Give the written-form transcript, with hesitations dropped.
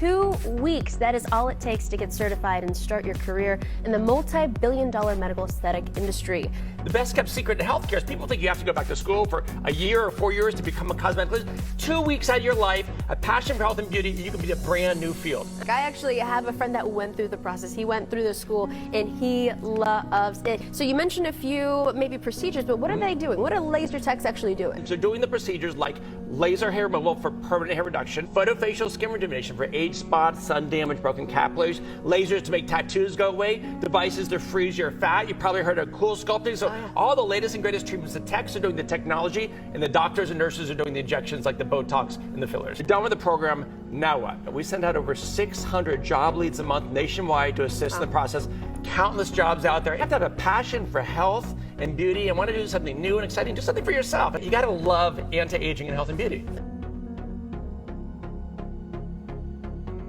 2 weeks. That is all it takes to get certified and start your career in the multi-billion-dollar medical aesthetic industry. The best kept secret in healthcare is people think you have to go back to school for a year or 4 years to become a cosmetologist. 2 weeks out of your life, a passion for health and beauty, you can be a brand new field. I actually have a friend that went through the process. He went through the school and he loves it. So you mentioned a few maybe procedures, but what are they doing? What are laser techs actually doing? So doing the procedures like laser hair removal for permanent hair reduction, photofacial skin rejuvenation for age spots, sun damage, broken capillaries, lasers to make tattoos go away, devices to freeze your fat. You probably heard of cool sculpting. So all the latest and greatest treatments. The techs are doing the technology, and the doctors and nurses are doing the injections like the Botox and the fillers. You're done with the program, now what? We send out over 600 job leads a month nationwide to assist in the process. Countless jobs out there. You have to have a passion for health and beauty and want to do something new and exciting. Do something for yourself. You got to love anti-aging and health and beauty.